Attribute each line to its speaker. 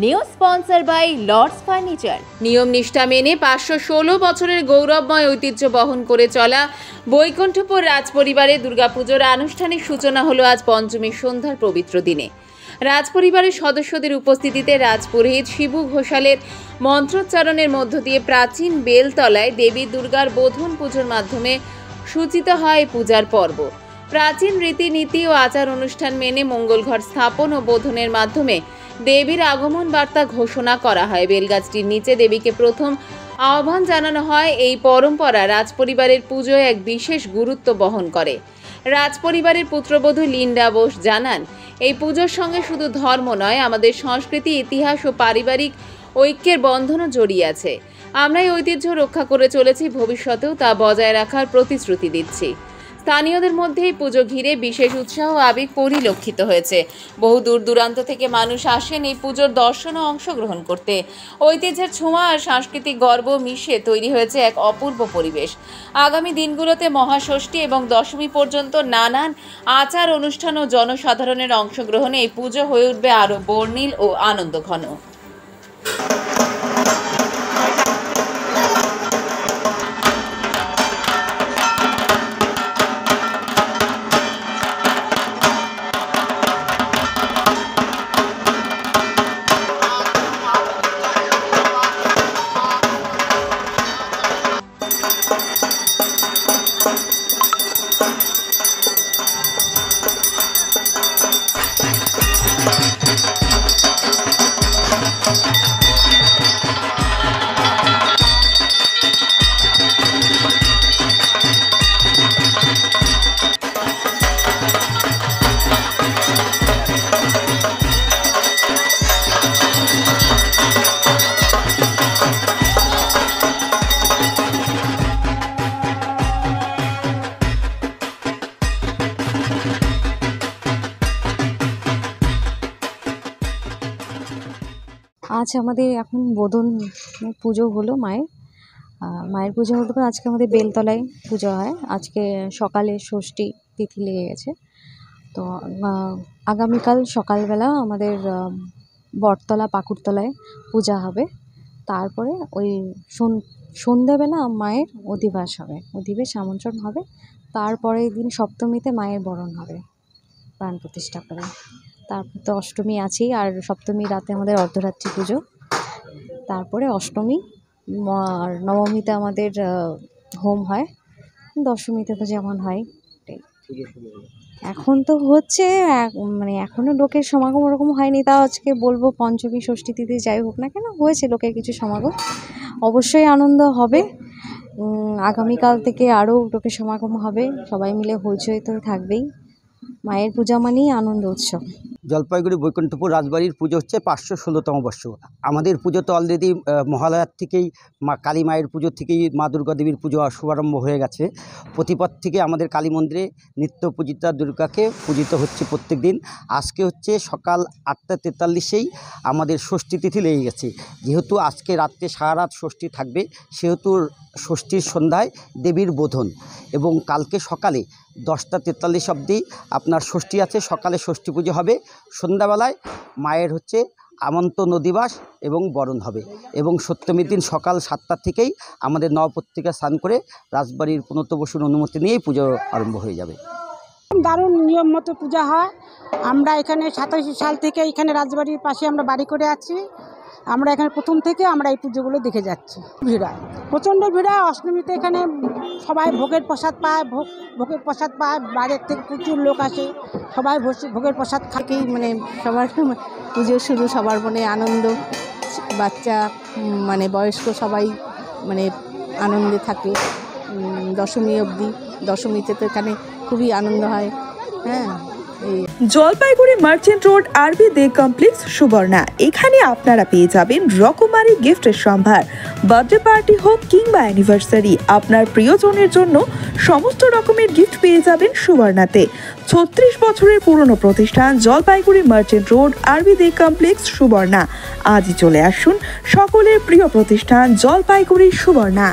Speaker 1: New sponsor by Lords furniture. নিয়ম নিষ্ঠা মেনে 516 বছরের গৌরবময় ঐতিহ্য বহন করে চলা বৈকুণ্ঠপুর রাজপরিবারের দুর্গাপুজোর আনুষ্ঠানিক সূচনা হলো আজ পঞ্চমীর সন্ধ্যার পবিত্র দিনে। রাজপরিবারের সদস্যদের উপস্থিতিতে রাজপুরোহিত শিবু ঘোষালের মন্ত্রোচ্চারণের মধ্য দিয়ে প্রাচীন বেলতলায় দেবী দুর্গার বোধন পুজোর মাধ্যমে সূচিত হয় পূজার পর্ব। প্রাচীন রীতিনীতি ও আচার অনুষ্ঠান মেনে মঙ্গলঘর স্থাপন ও বোধনের মাধ্যমে দেবীর আগমন বার্তা ঘোষণা করা হয়। বেলগাছটির নিচে দেবীকে প্রথম আহ্বান জানানো হয়। এই পরম্পরা রাজপরিবারের পুজোয় এক বিশেষ গুরুত্ব বহন করে। রাজপরিবারের পুত্রবধূ লিন্ডা বোস জানান, এই পুজোর সঙ্গে শুধু ধর্ম নয়, আমাদের সংস্কৃতি, ইতিহাস ও পারিবারিক ঐক্যের বন্ধনও জড়িয়ে আছে। আমরা এই ঐতিহ্য রক্ষা করে চলেছি, ভবিষ্যতেও তা বজায় রাখার প্রতিশ্রুতি দিচ্ছি। স্থানীয়দের মধ্যে এই পুজো ঘিরে বিশেষ উৎসাহ ও আবেগ পরিলক্ষিত হয়েছে। বহু দূর দূরান্ত থেকে মানুষ আসেন এই পুজোর দর্শন ও অংশগ্রহণ করতে। ঐতিহ্যের ছোঁয়া আর সাংস্কৃতিক গর্ব মিশে তৈরি হয়েছে এক অপূর্ব পরিবেশ। আগামী দিনগুলোতে মহাষষ্ঠী এবং দশমী পর্যন্ত নানান আচার অনুষ্ঠান ও জনসাধারণের অংশগ্রহণে এই পুজো হয়ে উঠবে আরও বর্ণিল ও আনন্দঘন।
Speaker 2: আজ আমাদের এখন বোধন পুজো হলো, মায়ের পুজো হলো। আজকে আমাদের বেলতলায় পুজো হয়। আজকে সকালে ষষ্ঠী তিথি লেগে গেছে, তো আগামীকাল সকালবেলা আমাদের বটতলা পাকুড়তলায় পূজা হবে। তারপরে ওই সন্ধ্যেবেলা মায়ের অধিবেশ আমন্ত্রণ হবে। তারপরের দিন সপ্তমীতে মায়ের বরণ হবে প্রাণ প্রতিষ্ঠা করে। তারপর তো অষ্টমী আছেই, আর সপ্তমী রাতে আমাদের অর্ধরাত্রি পুজো। তারপরে অষ্টমী আর নবমীতে আমাদের হোম হয়, দশমীতে তো যেমন হয়। এখন তো হচ্ছে মানে এখনও লোকের সমাগম ওরকম হয়নি, তাও আজকে বলবো পঞ্চমী ষষ্ঠী তিথি যাই হোক না কেন হয়েছে লোকের কিছু সমাগম। অবশ্যই আনন্দ হবে। আগামীকাল থেকে আরও লোকের সমাগম হবে, সবাই মিলে হইচই তো থাকবেই। মায়ের পূজা মানেই আনন্দ উৎসব।
Speaker 3: জলপাইগুড়ি বৈকুণ্ঠপুর রাজবাড়ির পুজো হচ্ছে 516তম বর্ষ। আমাদের পুজো তো অলরেডি মহালয়ার থেকেই মা কালী মায়ের পুজো থেকেই মা দুর্গা দেবীর পুজো শুভারম্ভ হয়ে গেছে। প্রতিপদ থেকে আমাদের কালী মন্দিরে নিত্য পূজিতা দুর্গাকে পূজিত হচ্ছে প্রত্যেক দিন। আজকে হচ্ছে সকাল 8টা 43-এই আমাদের ষষ্ঠী তিথি লেগে গেছে। যেহেতু আজকে রাত্রে সারা রাত ষষ্ঠী থাকবে, সেহেতু ষষ্ঠীর সন্ধ্যায় দেবীর বোধন, এবং কালকে সকালে 10টা 43 অবধি আপনার ষষ্ঠী আছে। সকালে ষষ্ঠী পুজো হবে, সন্ধ্যাবেলায় মায়ের হচ্ছে আমন্ত্রণ দিবস এবং বরণ হবে, এবং সপ্তমীর দিন সকাল 7টা থেকেই আমাদের নবপত্রিকা স্নান করে রাজবাড়ির পুনর্ত বসুর অনুমতি নিয়েই পুজো আরম্ভ হয়ে যাবে।
Speaker 4: দারুণ নিয়ম মতো পূজা হয়। আমরা এখানে 87 সাল থেকে এখানে রাজবাড়ির পাশে আমরা বাড়ি করে আছি। আমরা এখানে প্রথম থেকে আমরা এই পুজোগুলো দেখে যাচ্ছি। ভিড়, প্রচণ্ড ভিড়। অষ্টমীতে এখানে সবাই ভোগের প্রসাদ পায়, ভোগের প্রসাদ পায়। বাইরের থেকে প্রচুর লোক আসে, সবাই ভোগের প্রসাদ খাকেই মানে সবার পুজো শুরু, সবার মনে আনন্দ। বাচ্চা মানে বয়স্ক সবাই মানে আনন্দে থাকে দশমী অবধি। দশমীতে তো এখানে খুবই আনন্দ হয়। হ্যাঁ,
Speaker 5: জলপাইগুড়ি মার্চেন্ট রোড আরবি দে কমপ্লেক্স সুবর্ণা। এখানে আপনারা পেয়ে যাবেন রকমারি গিফটের সম্ভার। বার্থডে পার্টি হোক কিংবা অ্যানিভার্সারি, আপনার প্রিয়জনের জন্য সমস্ত রকমের গিফট পেয়ে যাবেন সুবর্ণাতে। 36 বছরের পুরনো প্রতিষ্ঠান জলপাইগুড়ি মার্চেন্ট রোড আরবি দে কমপ্লেক্স সুবর্ণা। আজই চলে আসুন সকলের প্রিয় প্রতিষ্ঠান জলপাইগুড়ি সুবর্ণা।